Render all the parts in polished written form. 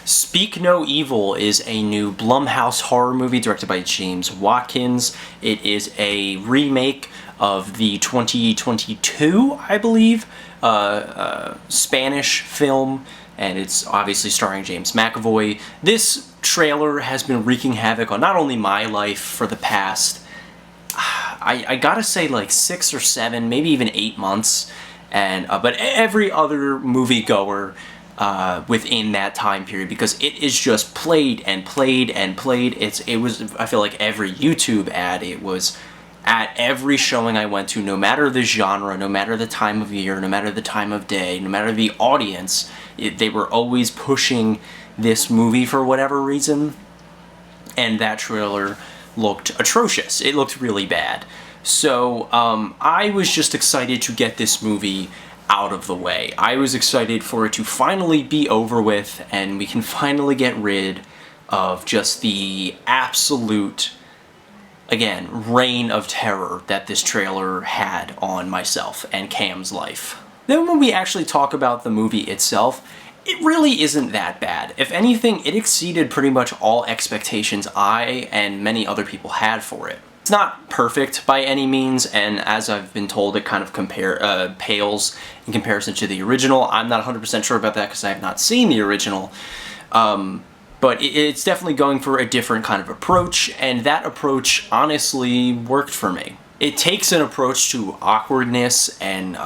Speak No Evil is a new Blumhouse horror movie directed by James Watkins. It is a remake of the 2022, I believe, Spanish film, and it's obviously starring James McAvoy. This trailer has been wreaking havoc on not only my life for the past, I gotta say, like 6 or 7, maybe even 8 months, and but every other moviegoer within that time period, because it is just played and played and played. It was, I feel like, every YouTube ad. It was at every showing I went to, no matter the genre, no matter the time of year, no matter the time of day, no matter the audience. They were always pushing this movie for whatever reason, and that trailer looked atrocious. It looked really bad. So I was just excited to get this movie out of the way. I was excited for it to finally be over with, and we can finally get rid of just the absolute, again, reign of terror that this trailer had on myself and Cam's life. Then when we actually talk about the movie itself, it really isn't that bad. If anything, it exceeded pretty much all expectations I and many other people had for it. It's not perfect by any means, and as I've been told, it kind of pales in comparison to the original. I'm not 100% sure about that because I have not seen the original, but it's definitely going for a different kind of approach, and that approach honestly worked for me. It takes an approach to awkwardness and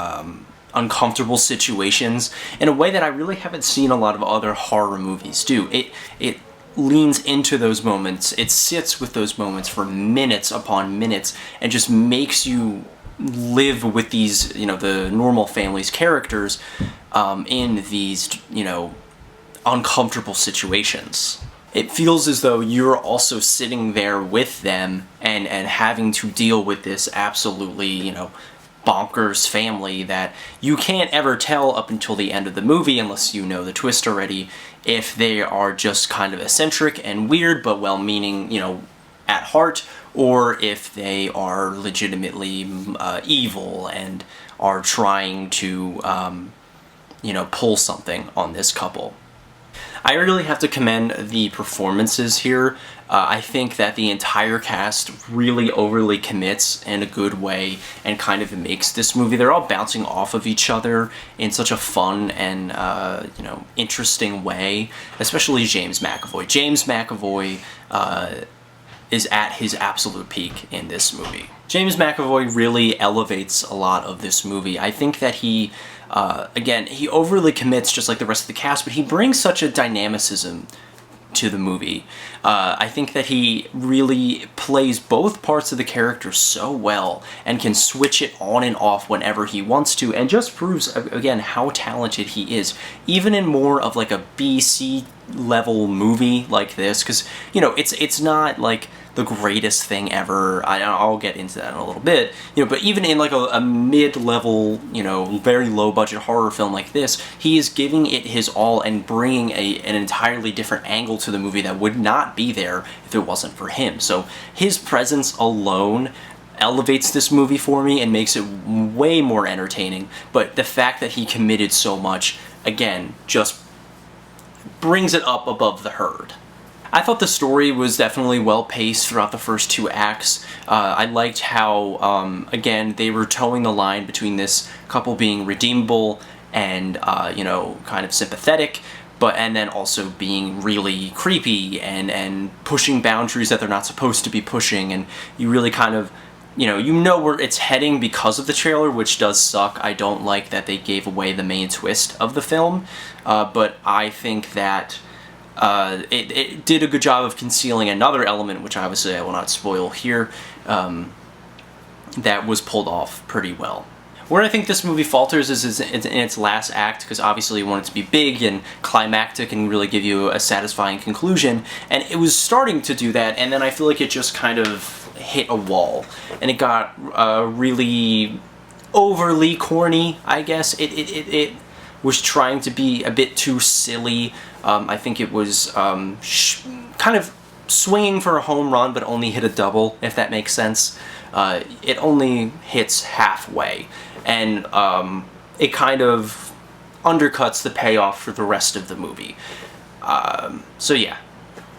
uncomfortable situations in a way that I really haven't seen a lot of other horror movies do. It leans into those moments, it sits with those moments for minutes upon minutes, and just makes you live with these, the normal family's characters in these, uncomfortable situations. It feels as though you're also sitting there with them and having to deal with this absolutely, bonkers family that you can't ever tell up until the end of the movie, unless you know the twist already, if they are just kind of eccentric and weird but well-meaning, at heart, or if they are legitimately evil and are trying to, pull something on this couple. I really have to commend the performances here. I think that the entire cast really overly commits in a good way and kind of makes this movie. They're all bouncing off of each other in such a fun and, interesting way, especially James McAvoy. James McAvoy is at his absolute peak in this movie. James McAvoy really elevates a lot of this movie. I think that he, again, he overly commits just like the rest of the cast, but he brings such a dynamicism to the movie. I think that he really plays both parts of the character so well and can switch it on and off whenever he wants to, and just proves, again, how talented he is, even in more of like a B-C level movie like this, because, it's not like the greatest thing ever. I'll get into that in a little bit, but even in like a mid-level, very low-budget horror film like this, he is giving it his all and bringing an entirely different angle to the movie that would not be there if it wasn't for him. So his presence alone elevates this movie for me and makes it way more entertaining, but the fact that he committed so much, again, just brings it up above the herd. I thought the story was definitely well-paced throughout the first 2 acts. I liked how, again, they were towing the line between this couple being redeemable and, kind of sympathetic, and then also being really creepy and pushing boundaries that they're not supposed to be pushing, and you really kind of, where it's heading because of the trailer, which does suck. I don't like that they gave away the main twist of the film, but I think that it did a good job of concealing another element, which obviously I will not spoil here, that was pulled off pretty well. Where I think this movie falters is in its last act, because obviously you want it to be big and climactic and really give you a satisfying conclusion, and it was starting to do that, and then I feel like it just kind of hit a wall, and it got really overly corny, I guess. It was trying to be a bit too silly. I think it was kind of swinging for a home run, but only hit a double, if that makes sense. It only hits halfway, and it kind of undercuts the payoff for the rest of the movie. So yeah,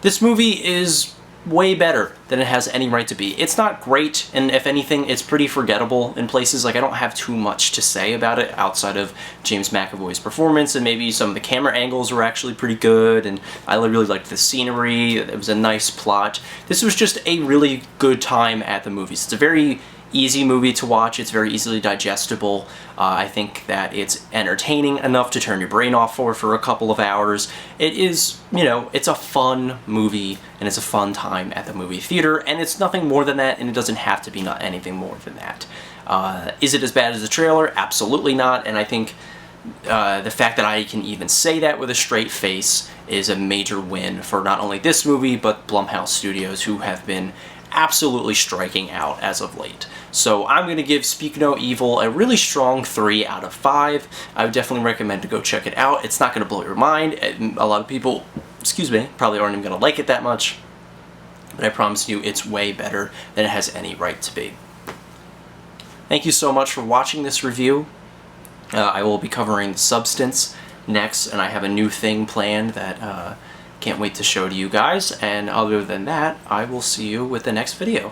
this movie is way better than it has any right to be. It's not great, and if anything, it's pretty forgettable in places. Like, I don't have too much to say about it outside of James McAvoy's performance, and maybe some of the camera angles were actually pretty good, and I really liked the scenery. It was a nice plot. This was just a really good time at the movies. It's a very easy movie to watch. It's very easily digestible. I think that it's entertaining enough to turn your brain off for a couple of hours. It is, you know, it's a fun movie, and it's a fun time at the movie theater, and it's nothing more than that, and it doesn't have to be not anything more than that. Is it as bad as the trailer? Absolutely not, and I think the fact that I can even say that with a straight face is a major win for not only this movie, but Blumhouse Studios, who have been absolutely striking out as of late. So I'm going to give Speak No Evil a really strong 3 out of 5. I would definitely recommend to go check it out. It's not going to blow your mind. A lot of people, excuse me, probably aren't even going to like it that much, but I promise you it's way better than it has any right to be. Thank you so much for watching this review. I will be covering The Substance next, and I have a new thing planned that can't wait to show to you guys, and other than that, I will see you with the next video.